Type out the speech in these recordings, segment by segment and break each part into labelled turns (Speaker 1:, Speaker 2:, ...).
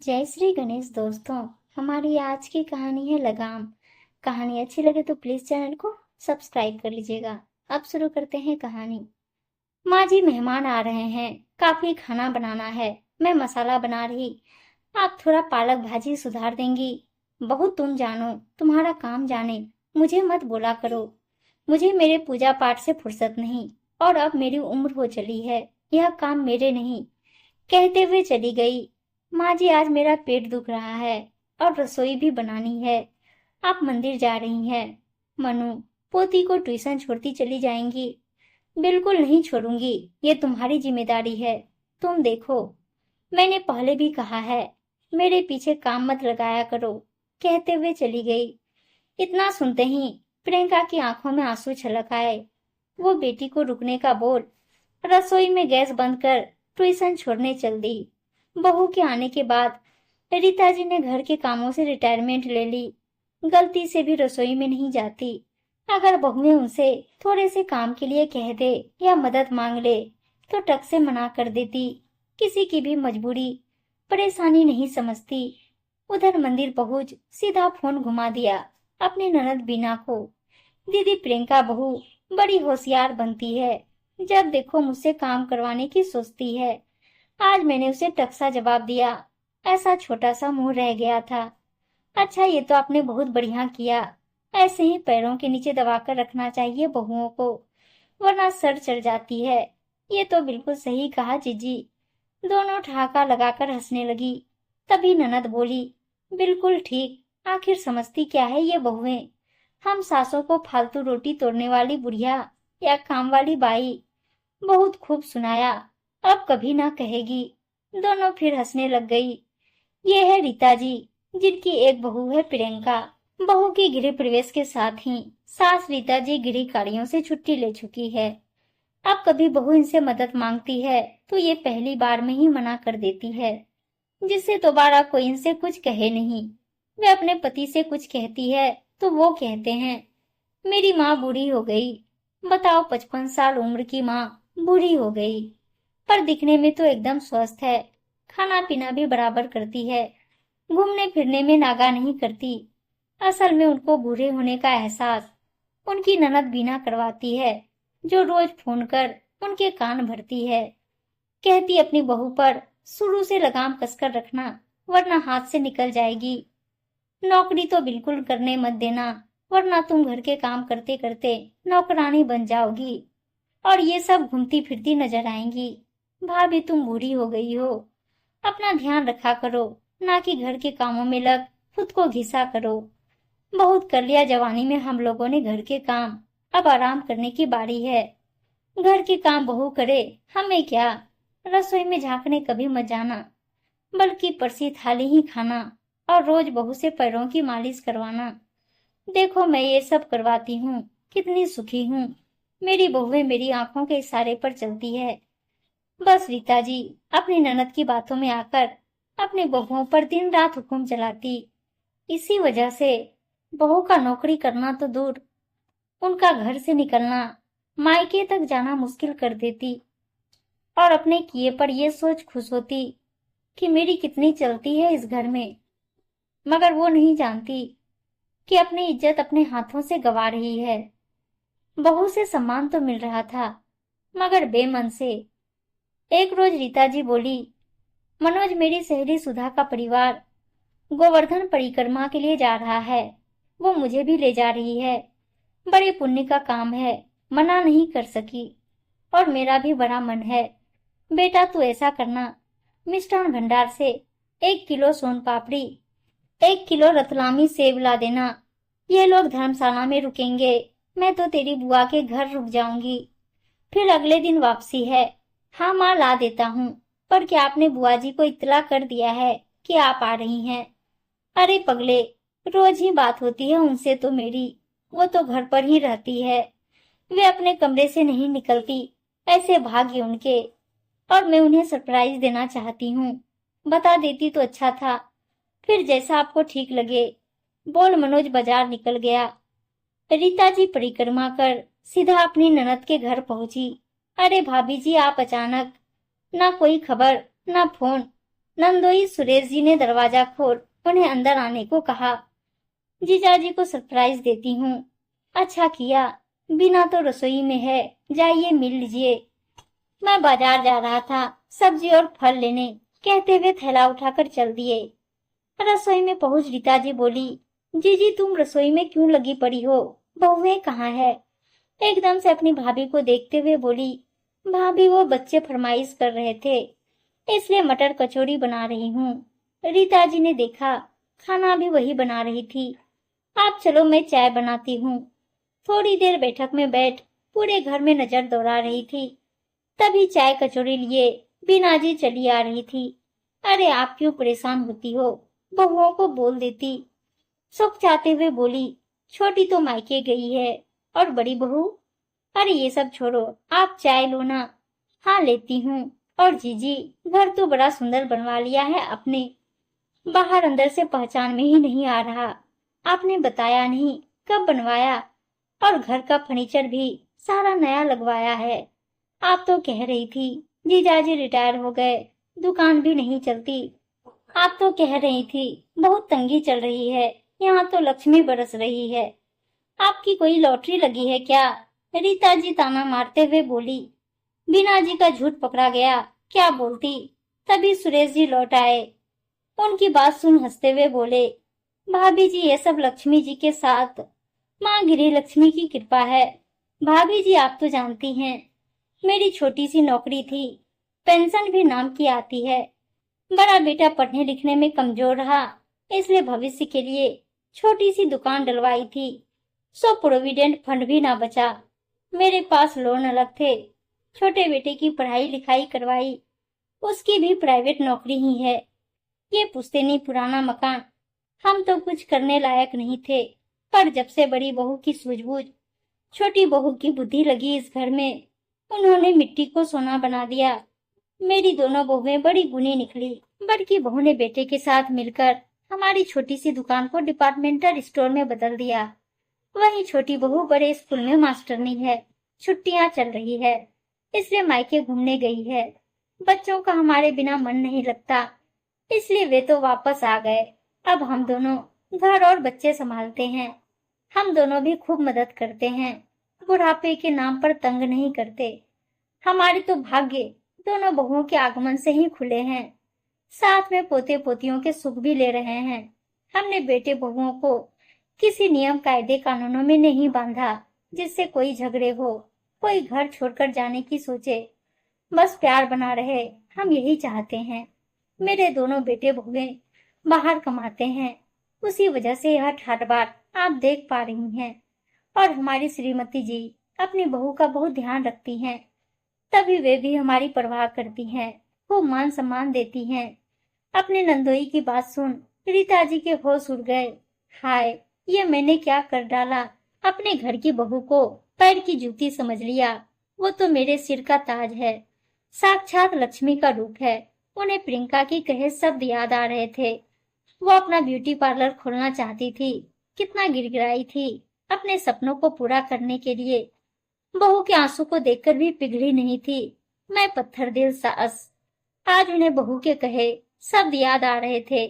Speaker 1: जय श्री गणेश दोस्तों। हमारी आज की कहानी है लगाम। कहानी अच्छी लगे तो प्लीज चैनल को सब्सक्राइब कर लीजिएगा। अब शुरू करते हैं कहानी। माँ जी, मेहमान आ रहे हैं, काफी खाना बनाना है। मैं मसाला बना रही, आप थोड़ा पालक भाजी सुधार देंगी। बहू तुम जानो, तुम्हारा काम जाने, मुझे मत बोला करो। मुझे मेरे पूजा पाठ से फुर्सत नहीं, और अब मेरी उम्र हो चली है, यह काम मेरे नहीं। कहते हुए चली गई। माँ जी, आज मेरा पेट दुख रहा है और रसोई भी बनानी है। आप मंदिर जा रही हैं। मनु, पोती को ट्यूशन छोड़ती चली जाएंगी? बिल्कुल नहीं छोड़ूंगी, ये तुम्हारी जिम्मेदारी है। तुम देखो, मैंने पहले भी कहा है, मेरे पीछे काम मत लगाया करो। कहते हुए चली गई। इतना सुनते ही प्रियंका की आंखों में आंसू छलक आए। वो बेटी को रुकने का बोल रसोई में गैस बंद कर ट्यूशन छोड़ने चल दी। बहू के आने के बाद रीता जी ने घर के कामों से रिटायरमेंट ले ली। गलती से भी रसोई में नहीं जाती। अगर बहुएं उनसे थोड़े से काम के लिए कह दे या मदद मांग ले तो टक से मना कर देती। किसी की भी मजबूरी परेशानी नहीं समझती। उधर मंदिर पहुंच सीधा फोन घुमा दिया अपनी ननद बीना को। दीदी प्रियंका बहू बड़ी होशियार बनती है, जब देखो मुझसे काम करवाने की सोचती है। आज मैंने उसे टकसा जवाब दिया, ऐसा छोटा सा मुंह रह गया था। अच्छा, ये तो आपने बहुत बढ़िया किया। ऐसे ही पैरों के नीचे दबाकर रखना चाहिए बहुओं को, वरना सर चढ़ जाती है। ये तो बिल्कुल सही कहा जीजी। दोनों ठहाका लगाकर हंसने लगी। तभी ननद बोली, बिल्कुल ठीक, आखिर समझती क्या है ये बहुएं? हम सासों को फालतू रोटी तोड़ने वाली बुढ़िया या काम वाली बाई। बहुत खूब सुनाया, अब कभी ना कहेगी। दोनों फिर हंसने लग गई। ये है रीता जी, जिनकी एक बहू है प्रियंका। बहू के गृह प्रवेश के साथ ही सास रीता जी गृह कार्यों से छुट्टी ले चुकी है। अब कभी बहू इनसे मदद मांगती है तो ये पहली बार में ही मना कर देती है, जिससे दोबारा कोई इनसे कुछ कहे नहीं। वे अपने पति से कुछ कहती है तो वो कहते हैं, मेरी माँ बूढ़ी हो गई। बताओ, 55 साल उम्र की माँ बूढ़ी हो गई, पर दिखने में तो एकदम स्वस्थ है। खाना पीना भी बराबर करती है, घूमने फिरने में नागा नहीं करती। असल में उनको बूढ़े होने का एहसास उनकी ननद बीना करवाती है, जो रोज फोन कर उनके कान भरती है। कहती अपनी बहू पर शुरू से लगाम कसकर रखना, वरना हाथ से निकल जाएगी। नौकरी तो बिल्कुल करने मत देना, वरना तुम घर के काम करते करते नौकरानी बन जाओगी और ये सब घूमती फिरती नजर आएंगी। भाभी, तुम बूढ़ी हो गई हो, अपना ध्यान रखा करो, ना कि घर के कामों में लग खुद को घिसा करो। बहुत कर लिया जवानी में हम लोगों ने घर के काम, अब आराम करने की बारी है। घर के काम बहू करे, हमें क्या। रसोई में झांकने कभी मत जाना, बल्कि परसी थाली ही खाना और रोज बहू से पैरों की मालिश करवाना। देखो, मैं ये सब करवाती हूँ, कितनी सुखी हूँ। मेरी बहुएं मेरी आंखों के इशारे पर चलती है। बस रीता जी अपनी ननद की बातों में आकर अपनी बहुओं पर दिन रात हुक्म चलाती। इसी वजह से बहू का नौकरी करना तो दूर, उनका घर से निकलना, मायके तक जाना मुश्किल कर देती। और अपने किए पर यह सोच खुश होती कि मेरी कितनी चलती है इस घर में। मगर वो नहीं जानती कि अपनी इज्जत अपने हाथों से गंवा रही है। बहू से सम्मान तो मिल रहा था, मगर बेमन से। एक रोज रीता जी बोली, मनोज, मेरी सहेली सुधा का परिवार गोवर्धन परिक्रमा के लिए जा रहा है, वो मुझे भी ले जा रही है। बड़े पुण्य का काम है, मना नहीं कर सकी। और मेरा भी बड़ा मन है। बेटा, तू ऐसा करना, मिष्ठान भंडार से 1 किलो सोन पापड़ी, 1 किलो रतलामी सेब ला देना। ये लोग धर्मशाला में रुकेंगे, मैं तो तेरी बुआ के घर रुक जाऊंगी। फिर अगले दिन वापसी है। हाँ माँ, ला देता हूँ, पर क्या आपने बुआ जी को इत्तला कर दिया है कि आप आ रही हैं? अरे पगले, रोज ही बात होती है उनसे तो मेरी, वो तो घर पर ही रहती है। वे अपने कमरे से नहीं निकलती, ऐसे भाग्य उनके। और मैं उन्हें सरप्राइज देना चाहती हूँ, बता देती तो अच्छा था। फिर जैसा आपको ठीक लगे। बोल मनोज बाजार निकल गया। रीता जी परिक्रमा कर सीधा अपनी ननद के घर पहुंची। अरे भाभी जी, आप अचानक, ना कोई खबर, ना फोन, नंदोई सुरेश जी ने दरवाजा खोल उन्हें अंदर आने को कहा। जीजाजी को सरप्राइज देती हूँ। अच्छा किया, बिना तो रसोई में है, जाइए मिल लीजिए। मैं बाजार जा रहा था सब्जी और फल लेने, कहते हुए थैला उठाकर चल दिए। रसोई में पहुंच रीता जी बोली, जीजी तुम रसोई में क्यों लगी पड़ी हो, बहुएं कहाँ है? एकदम से अपनी भाभी को देखते हुए बोली, भाभी वो बच्चे फरमाइश कर रहे थे, इसलिए मटर कचौड़ी बना रही हूँ। रीता जी ने देखा खाना भी वही बना रही थी। आप चलो मैं चाय बनाती हूँ। थोड़ी देर बैठक में बैठ पूरे घर में नजर दौड़ा रही थी। तभी चाय कचौड़ी लिए बीना जी चली आ रही थी। अरे आप क्यों परेशान होती हो, बहुओं को बोल देती। सुख चाहते हुए बोली, छोटी तो मायके गई है और बड़ी बहू? अरे ये सब छोड़ो, आप चाय लो ना। हाँ लेती हूँ। और जीजी घर तो बड़ा सुंदर बनवा लिया है आपने, बाहर अंदर से पहचान में ही नहीं आ रहा। आपने बताया नहीं कब बनवाया, और घर का फर्नीचर भी सारा नया लगवाया है। आप तो कह रही थी जीजाजी रिटायर हो गए, दुकान भी नहीं चलती। आप तो कह रही थी बहुत तंगी चल रही है, यहाँ तो लक्ष्मी बरस रही है। आपकी कोई लॉटरी लगी है क्या? रीता जी ताना मारते हुए बोली। बीना जी का झूठ पकड़ा गया, क्या बोलती। तभी सुरेश जी लौट आए। उनकी बात सुन हंसते हुए बोले, भाभी जी ये सब लक्ष्मी जी के साथ, माँ गिरी लक्ष्मी की कृपा है। भाभी जी आप तो जानती हैं, मेरी छोटी सी नौकरी थी, पेंशन भी नाम की आती है। बड़ा बेटा पढ़ने लिखने में कमजोर रहा, इसलिए भविष्य के लिए छोटी सी दुकान डलवाई थी। सो प्रोविडेंट फंड भी ना बचा। मेरे पास लोन अलग थे। छोटे बेटे की पढ़ाई लिखाई करवाई, उसकी भी प्राइवेट नौकरी ही है। ये पुश्तैनी पुराना मकान, हम तो कुछ करने लायक नहीं थे, पर जब से बड़ी बहू की सूझबूझ, छोटी बहू की बुद्धि लगी इस घर में, उन्होंने मिट्टी को सोना बना दिया। मेरी दोनों बहुएं बड़ी गुणी निकली। बड़की बहू ने बेटे के साथ मिलकर हमारी छोटी सी दुकान को डिपार्टमेंटल स्टोर में बदल दिया। वहीं छोटी बहू बड़े स्कूल में मास्टरनी है, छुट्टियां चल रही है, इसलिए मायके घूमने गई है। बच्चों का हमारे बिना मन नहीं लगता, इसलिए वे तो वापस आ गए। अब हम दोनों घर और बच्चे संभालते हैं। हम दोनों भी खूब मदद करते हैं, बुढ़ापे के नाम पर तंग नहीं करते। हमारे तो भाग्य दोनों बहुओं के आगमन से ही खुले हैं। साथ में पोते पोतियों के सुख भी ले रहे हैं। हमने बेटे बहुओं को किसी नियम कायदे कानूनों में नहीं बांधा जिससे कोई झगड़े हो, कोई घर छोड़कर जाने की सोचे। बस प्यार बना रहे, हम यही चाहते हैं। मेरे दोनों बेटे बहुएं बाहर कमाते हैं, उसी वजह से यह ठाट बाट आप देख पा रही हैं। और हमारी श्रीमती जी अपनी बहू का बहुत ध्यान रखती हैं, तभी वे भी हमारी परवाह करती हैं, खूब मान सम्मान देती हैं। अपने नंदोई की बात सुन रीता जी के होश उड़ गए। हाय, ये मैंने क्या कर डाला, अपने घर की बहू को पैर की जूती समझ लिया। वो तो मेरे सिर का ताज है, साक्षात लक्ष्मी का रूप है। उन्हें प्रियंका की कहे शब्द याद आ रहे थे। वो अपना ब्यूटी पार्लर खोलना चाहती थी, कितना गिड़गिड़ाई थी अपने सपनों को पूरा करने के लिए। बहू के आंसू को देखकर भी पिघली नहीं थी। मैं पत्थर दिल सास। आज उन्हें बहू के कहे शब्द याद आ रहे थे।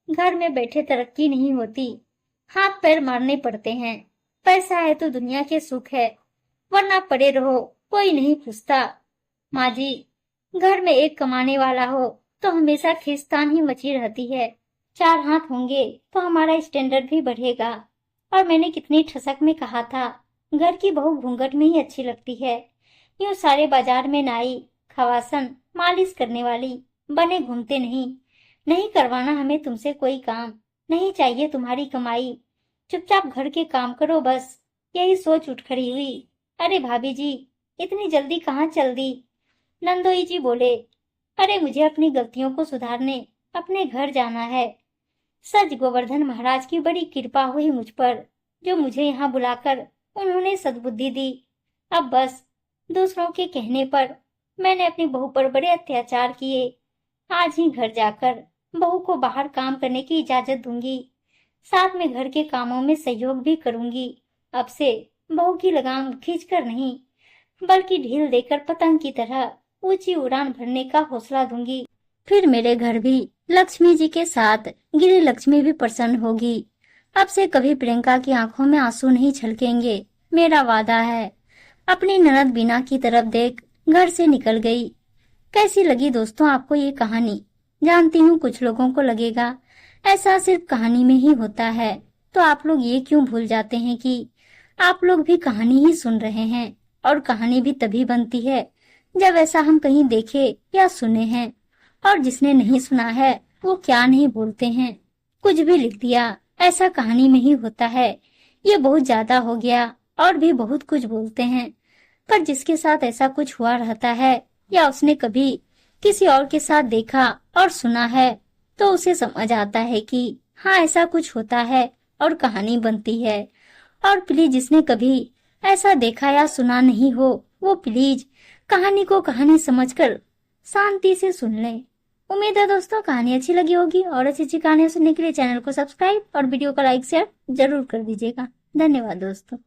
Speaker 1: घर में बैठे तरक्की नहीं होती, हाथ पैर मारने पड़ते हैं। पैसा है तो दुनिया के सुख है, वरना पड़े रहो, कोई नहीं पूछता। माँ जी, घर में एक कमाने वाला हो तो हमेशा खींचतान ही मची रहती है। चार हाथ होंगे तो हमारा स्टैंडर्ड भी बढ़ेगा। और मैंने कितनी ठसक में कहा था, घर की बहू घूंघट में ही अच्छी लगती है। यूं सारे बाजार में नाई, खवासन, मालिश करने वाली बने घूमते नहीं। नहीं करवाना हमें तुमसे कोई काम, नहीं चाहिए तुम्हारी कमाई। चुपचाप घर के काम करो बस, यही सोच उठ खड़ी हुई। अरे भाभी जी, इतनी जल्दी कहाँ चल दी? नंदोई जी बोले, अरे मुझे अपनी गलतियों को सुधारने अपने घर जाना है। सच गोवर्धन महाराज की बड़ी कृपा हुई मुझ पर, जो मुझे यहाँ बुलाकर उन्होंने सद्बुद्धि दी। अब बस दूसरों के कहने पर मैंने अपनी बहू पर बड़े अत्याचार किए। आज ही घर जाकर बहू को बाहर काम करने की इजाजत दूंगी, साथ में घर के कामों में सहयोग भी करूंगी। अब से बहू की लगाम खींचकर नहीं, बल्कि ढील देकर पतंग की तरह ऊंची उड़ान भरने का हौसला दूंगी। फिर मेरे घर भी लक्ष्मी जी के साथ गिरी लक्ष्मी भी प्रसन्न होगी। अब से कभी प्रियंका की आंखों में आंसू नहीं छलकेंगे, मेरा वादा है। अपनी ननद बीना की तरफ देख घर से निकल गई। कैसी लगी दोस्तों आपको ये कहानी? जानती हूँ कुछ लोगों को लगेगा ऐसा सिर्फ कहानी में ही होता है, तो आप लोग ये क्यों भूल जाते हैं कि आप लोग भी कहानी ही सुन रहे हैं, और कहानी भी तभी बनती है जब ऐसा हम कहीं देखे या सुने हैं। और जिसने नहीं सुना है वो क्या नहीं बोलते हैं, कुछ भी लिख दिया, ऐसा कहानी में ही होता है। ये बहुत ज्यादा हो गया, और भी बहुत कुछ बोलते हैं। पर जिसके साथ ऐसा कुछ हुआ रहता है, या उसने कभी किसी और के साथ देखा और सुना है, तो उसे समझ आता है कि हाँ ऐसा कुछ होता है और कहानी बनती है। और प्लीज जिसने कभी ऐसा देखा या सुना नहीं हो, वो प्लीज कहानी को कहानी समझकर शांति से सुन ले। उम्मीद है दोस्तों कहानी अच्छी लगी होगी, और अच्छी अच्छी कहानियां सुनने के लिए चैनल को सब्सक्राइब और वीडियो को लाइक शेयर जरूर कर दीजिएगा। धन्यवाद दोस्तों।